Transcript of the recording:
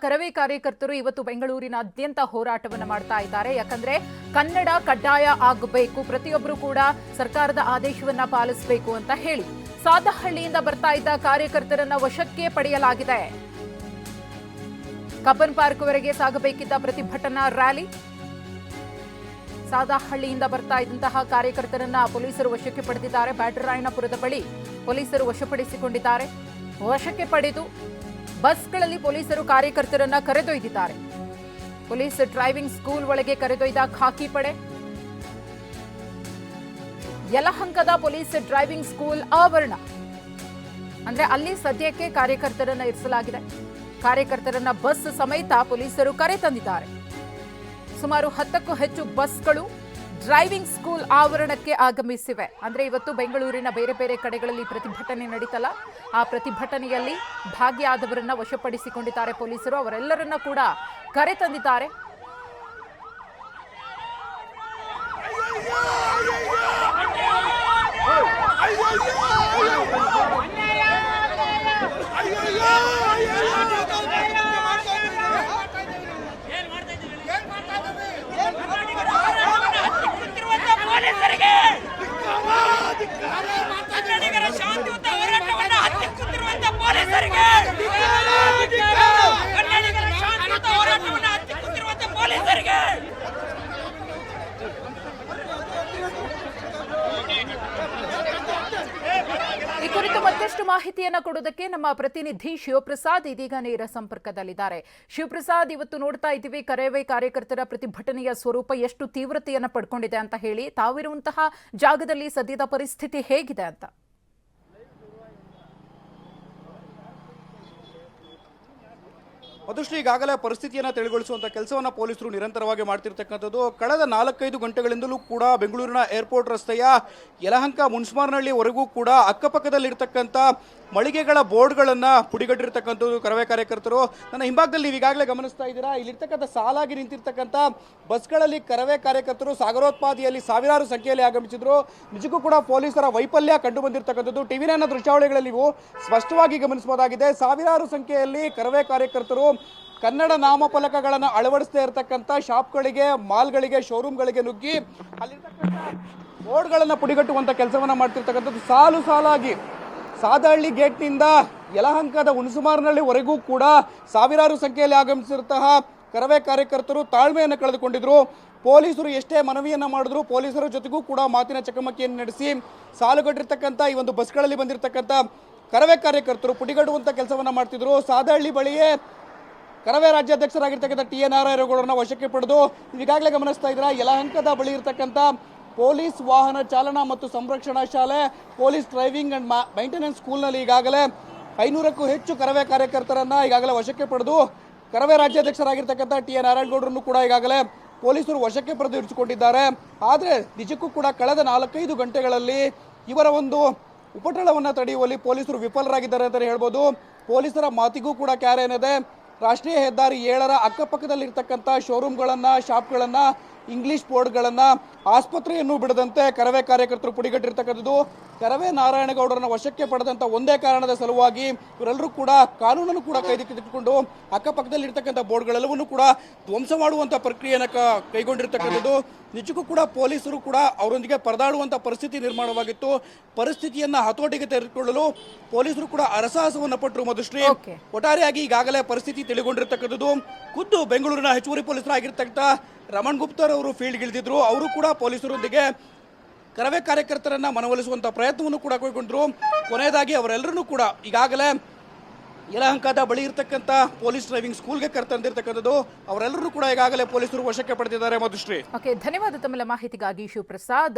ಕರವೇ ಕಾರ್ಯಕರ್ತರು ಇವತ್ತು ಬೆಂಗಳೂರಿನಾದ್ಯಂತ ಹೋರಾಟವನ್ನು ಮಾಡ್ತಾ ಇದ್ದಾರೆ. ಯಾಕಂದ್ರೆ ಕನ್ನಡ ಕಡ್ಡಾಯ ಆಗಬೇಕು, ಪ್ರತಿಯೊಬ್ಬರು ಕೂಡ ಸರ್ಕಾರದ ಆದೇಶವನ್ನ ಪಾಲಿಸಬೇಕು ಅಂತ ಹೇಳಿ ಸಾದಹಳ್ಳಿಯಿಂದ ಬರ್ತಾ ಇದ್ದ ಕಾರ್ಯಕರ್ತರನ್ನ ವಶಕ್ಕೆ ಪಡೆಯಲಾಗಿದೆ. ಕಬ್ಬನ್ ಪಾರ್ಕ್ ವರೆಗೆ ಸಾಗಬೇಕಿದ್ದ ಪ್ರತಿಭಟನಾ ರ್ಯಾಲಿ ಸಾದಹಳ್ಳಿಯಿಂದ ಬರ್ತಾ ಇದ್ದಂತಹ ಕಾರ್ಯಕರ್ತರನ್ನ ಪೊಲೀಸರು ವಶಕ್ಕೆ ಪಡೆದಿದ್ದಾರೆ. ಬ್ಯಾಟರಾಯನಪುರದ ಬಳಿ ಪೊಲೀಸರು ವಶಪಡಿಸಿಕೊಂಡಿದ್ದಾರೆ. ವಶಕ್ಕೆ ಪಡೆದು ಬಸ್ಗಳಲ್ಲಿ ಪೊಲೀಸರು ಕಾರ್ಯಕರ್ತರನ್ನ ಕರೆದೊಯ್ದಿದ್ದಾರೆ. ಪೊಲೀಸ್ ಡ್ರೈವಿಂಗ್ ಸ್ಕೂಲ್ ಒಳಗೆ ಕರೆದೊಯ್ದ ಖಾಕಿ ಪಡೆ. ಯಲಹಂಕದ ಪೊಲೀಸ್ ಡ್ರೈವಿಂಗ್ ಸ್ಕೂಲ್ ಆವರಣ ಅಂದ್ರೆ ಅಲ್ಲಿ ಸದ್ಯಕ್ಕೆ ಕಾರ್ಯಕರ್ತರನ್ನ ಇರಿಸಲಾಗಿದೆ. ಕಾರ್ಯಕರ್ತರನ್ನ ಬಸ್ ಸಮೇತ ಪೊಲೀಸರು ಕರೆ ತಂದಿದ್ದಾರೆ. ಸುಮಾರು 10ಕ್ಕೂ ಹೆಚ್ಚು ಬಸ್ಗಳು ಡ್ರೈವಿಂಗ್ ಸ್ಕೂಲ್ ಆವರಣಕ್ಕೆ ಆಗಮಿಸಿವೆ. ಅಂದ್ರೆ ಇವತ್ತು ಬೆಂಗಳೂರಿನ ಬೇರೆ ಬೇರೆ ಕಡೆಗಳಲ್ಲಿ ಪ್ರತಿಭಟನೆ ನಡೀತಲ್ಲ, ಆ ಪ್ರತಿಭಟನೆಯಲ್ಲಿ ಭಾಗಿಯಾದವರನ್ನ ವಶಪಡಿಸಿಕೊಂಡಿದ್ದಾರೆ ಪೊಲೀಸರು. ಅವರೆಲ್ಲರನ್ನ ಕೂಡ ಕರೆ ತಂದಿದ್ದಾರೆ. ಈ ಕುರಿತು ಮತ್ತಷ್ಟು ಮಾಹಿತಿಯನ್ನ ಕೊಡೋದಕ್ಕೆ ನಮ್ಮ ಪ್ರತಿನಿಧಿ ಶಿವಪ್ರಸಾದ್ ಇದೀಗ ನೇರ ಸಂಪರ್ಕದಲ್ಲಿದ್ದಾರೆ. ಶಿವಪ್ರಸಾದ್, ಇವತ್ತು ನೋಡ್ತಾ ಇದ್ದೀವಿ ಕರವೇ ಕಾರ್ಯಕರ್ತರ ಪ್ರತಿಭಟನೆಯ ಸ್ವರೂಪ ಎಷ್ಟು ತೀವ್ರತೆಯನ್ನ ಪಡ್ಕೊಂಡಿದೆ ಅಂತ ಹೇಳಿ, ತಾವಿರುವಂತಹ ಜಾಗದಲ್ಲಿ ಸದ್ಯದ ಪರಿಸ್ಥಿತಿ ಹೇಗಿದೆ ಅಂತ? ಅದಷ್ಟು ಈಗಾಗಲೇ ಪರಿಸ್ಥಿತಿಯನ್ನು ತಿಳಿಗೊಳಿಸುವಂಥ ಕೆಲಸವನ್ನು ಪೊಲೀಸರು ನಿರಂತರವಾಗಿ ಮಾಡ್ತಿರ್ತಕ್ಕಂಥದ್ದು. ಕಳೆದ 4-5 ಗಂಟೆಗಳಿಂದಲೂ ಕೂಡ ಬೆಂಗಳೂರಿನ ಏರ್ಪೋರ್ಟ್ ರಸ್ತೆಯ ಯಲಹಂಕ ಮುನ್ಸ್ಮಾರ್ನಹಳ್ಳಿವರೆಗೂ ಕೂಡ ಅಕ್ಕಪಕ್ಕದಲ್ಲಿರ್ತಕ್ಕಂಥ ಮಳಿಗೆಗಳ ಬೋರ್ಡ್ಗಳನ್ನು ಪುಡಿಗಟ್ಟಿರ್ತಕ್ಕಂಥದ್ದು ಕರವೇ ಕಾರ್ಯಕರ್ತರು. ನನ್ನ ಹಿಂಭಾಗದಲ್ಲಿ ನೀವು ಈಗಾಗಲೇ ಗಮನಿಸ್ತಾ ಇದ್ದೀರಾ, ಇಲ್ಲಿರ್ತಕ್ಕಂಥ ಸಾಲಾಗಿ ನಿಂತಿರ್ತಕ್ಕಂಥ ಬಸ್ಗಳಲ್ಲಿ ಕರವೇ ಕಾರ್ಯಕರ್ತರು ಸಾಗರೋತ್ಪಾದಿಯಲ್ಲಿ ಸಾವಿರಾರು ಸಂಖ್ಯೆಯಲ್ಲಿ ಆಗಮಿಸಿದ್ರು. ನಿಜಕ್ಕೂ ಕೂಡ ಪೊಲೀಸರ ವೈಫಲ್ಯ ಕಂಡು ಬಂದಿರತಕ್ಕಂಥದ್ದು ಟಿವಿ9 ದೃಶ್ಯಾವಳಿಗಳಲ್ಲಿ ನೀವು ಸ್ಪಷ್ಟವಾಗಿ ಗಮನಿಸಬಹುದಾಗಿದೆ. ಸಾವಿರಾರು ಸಂಖ್ಯೆಯಲ್ಲಿ ಕರವೇ ಕಾರ್ಯಕರ್ತರು ಕನ್ನಡ ನಾಮಫಲಕಗಳನ್ನು ಅಳವಡಿಸದೇ ಇರತಕ್ಕಂಥ ಶಾಪ್ಗಳಿಗೆ, ಮಾಲ್ಗಳಿಗೆ, ಶೋರೂಮ್ಗಳಿಗೆ ನುಗ್ಗಿ ಅಲ್ಲಿರ್ತಕ್ಕಂಥ ಬೋರ್ಡ್ಗಳನ್ನು ಪುಡಿಗಟ್ಟುವಂಥ ಕೆಲಸವನ್ನು ಮಾಡ್ತಿರ್ತಕ್ಕಂಥದ್ದು. ಸಾಲು ಸಾಲಾಗಿ ಸಾದಹಳ್ಳಿ ಗೇಟ್ನಿಂದ ಯಲಹಂಕದ ಹುಣಸುಮಾರ್ನಹಳ್ಳಿವರೆಗೂ ಕೂಡ ಸಾವಿರಾರು ಸಂಖ್ಯೆಯಲ್ಲಿ ಆಗಮಿಸಿರುವಂತಹ ಕರವೇ ಕಾರ್ಯಕರ್ತರು ತಾಳ್ಮೆಯನ್ನು ಕಳೆದುಕೊಂಡಿದ್ರು. ಪೊಲೀಸರು ಎಷ್ಟೇ ಮನವಿಯನ್ನು ಮಾಡಿದ್ರು ಪೊಲೀಸರ ಜೊತೆಗೂ ಕೂಡ ಮಾತಿನ ಚಕಮಕಿಯನ್ನು ನಡೆಸಿ ಸಾಲುಗಟ್ಟಿರ್ತಕ್ಕಂಥ ಈ ಒಂದು ಬಸ್ಗಳಲ್ಲಿ ಬಂದಿರತಕ್ಕಂಥ ಕರವೇ ಕಾರ್ಯಕರ್ತರು ಪುಡಿಗಟ್ಟುವಂಥ ಕೆಲಸವನ್ನು ಮಾಡ್ತಿದ್ರು. ಸಾದಹಳ್ಳಿ ಬಳಿಯೇ ಕರವೇ ರಾಜ್ಯಾಧ್ಯಕ್ಷರಾಗಿರ್ತಕ್ಕಂಥ TN ನಾರಾಯಣಗೌಡರನ್ನ ವಶಕ್ಕೆ ಪಡೆದು ಈಗಾಗಲೇ ಗಮನಿಸ್ತಾ ಇದ್ದೀರಾ, ಯಲಹಂಕದ ಬಳಿ ಇರತಕ್ಕಂಥ ಪೊಲೀಸ್ ವಾಹನ ಚಾಲನಾ ಮತ್ತು ಸಂರಕ್ಷಣಾ ಶಾಲೆ, ಪೊಲೀಸ್ ಡ್ರೈವಿಂಗ್ ಅಂಡ್ ಮೈಂಟೆನೆನ್ಸ್ ಸ್ಕೂಲ್ನಲ್ಲಿ ಈಗಾಗಲೇ 500ಕ್ಕೂ ಹೆಚ್ಚು ಕರವೇ ಕಾರ್ಯಕರ್ತರನ್ನ ಈಗಾಗಲೇ ವಶಕ್ಕೆ ಪಡೆದು ಕರವೇ ರಾಜ್ಯಾಧ್ಯಕ್ಷರಾಗಿರ್ತಕ್ಕಂಥ TN ನಾರಾಯಣಗೌಡರನ್ನು ಕೂಡ ಈಗಾಗಲೇ ಪೊಲೀಸರು ವಶಕ್ಕೆ ಪಡೆದು ಇರಿಸಿಕೊಂಡಿದ್ದಾರೆ. ಆದರೆ ನಿಜಕ್ಕೂ ಕೂಡ ಕಳೆದ 4-5 ಗಂಟೆಗಳಲ್ಲಿ ಇವರ ಒಂದು ಉಪಟಳವನ್ನು ತಡೆಯುವಲ್ಲಿ ಪೊಲೀಸರು ವಿಫಲರಾಗಿದ್ದಾರೆ ಅಂತಲೇ ಹೇಳ್ಬೋದು. ಪೊಲೀಸರ ಮಾತಿಗೂ ಕೂಡ ಕ್ಯಾರೆ ಏನಿದೆ. ರಾಷ್ಟ್ರೀಯ ಹೆದ್ದಾರಿ 7ರ ಅಕ್ಕಪಕ್ಕದಲ್ಲಿರ್ತಕ್ಕಂಥ ಶೋರೂಮ್ಗಳನ್ನು, ಶಾಪ್ಗಳನ್ನು, ಇಂಗ್ಲಿಷ್ ಬೋರ್ಡ್ಗಳನ್ನು, ಆಸ್ಪತ್ರೆಯನ್ನು ಬಿಡದಂತೆ ಕರವೇ ಕಾರ್ಯಕರ್ತರು ಪುಡಿಗಟ್ಟಿರ್ತಕ್ಕಂಥದ್ದು. ಕರವೇ ನಾರಾಯಣಗೌಡರನ್ನ ವಶಕ್ಕೆ ಪಡೆದಂಥ ಒಂದೇ ಕಾರಣದ ಸಲುವಾಗಿ ಇವರೆಲ್ಲರೂ ಕೂಡ ಕಾನೂನನ್ನು ಕೂಡ ಕೈಗೆತ್ತಿಕೊಂಡು ಅಕ್ಕಪಕ್ಕದಲ್ಲಿರ್ತಕ್ಕಂಥ ಬೋರ್ಡ್ಗಳೆಲ್ಲವನ್ನೂ ಕೂಡ ಧ್ವಂಸ ಮಾಡುವಂಥ ಪ್ರಕ್ರಿಯೆಯನ್ನು ಕೈಗೊಂಡಿರ್ತಕ್ಕಂಥದ್ದು. ನಿಜಕ್ಕೂ ಕೂಡ ಪೊಲೀಸರು ಕೂಡ ಅವರೊಂದಿಗೆ ಪರದಾಡುವಂಥ ಪರಿಸ್ಥಿತಿ ನಿರ್ಮಾಣವಾಗಿತ್ತು. ಪರಿಸ್ಥಿತಿಯನ್ನು ಹತೋಟಿಗೆ ತೆಗೆದುಕೊಳ್ಳಲು ಪೊಲೀಸರು ಕೂಡ ಅರಸಾಹಸವನ್ನು ಪಟ್ಟರು. ಮಧುಶ್ರೀ, ಒಟ್ಟಾರೆಯಾಗಿ ಈಗಾಗಲೇ ಪರಿಸ್ಥಿತಿ ತಿಳಿಗೊಂಡಿರ್ತಕ್ಕಂಥದ್ದು. ಖುದ್ದು ಬೆಂಗಳೂರಿನ ಹೆಚ್ಚುವರಿ ಪೊಲೀಸರಾಗಿರ್ತಕ್ಕಂಥ ರಮಣ್ ಗುಪ್ತರ್ ಅವರು ಫೀಲ್ಡ್ಗಿಳಿದಿದ್ರು. ಅವರು ಕೂಡ ಪೊಲೀಸರೊಂದಿಗೆ ಕರವೇ ಕಾರ್ಯಕರ್ತರನ್ನ ಮನವೊಲಿಸುವಂಥ ಪ್ರಯತ್ನವನ್ನು ಕೂಡ ಕೈಗೊಂಡ್ರು. ಕೊನೆಯದಾಗಿ ಅವರೆಲ್ಲರೂ ಕೂಡ ಈಗಾಗಲೇ ಯಲಹಂಕದ ಬಳಿ ಇರತಕ್ಕಂಥ ಪೊಲೀಸ್ ಡ್ರೈವಿಂಗ್ ಸ್ಕೂಲ್ಗೆ ಕರೆತಂದಿರ್ತಕ್ಕಂಥದ್ದು. ಅವರೆಲ್ಲರೂ ಕೂಡ ಈಗಾಗಲೇ ಪೊಲೀಸರು ವಶಕ್ಕೆ ಪಡೆದಿದ್ದಾರೆ. ಮಧುಶ್ರೀ, ಧನ್ಯವಾದ ತಮ್ಮ ಮಾಹಿತಿಗಾಗಿ ಶಿವಪ್ರಸಾದ್.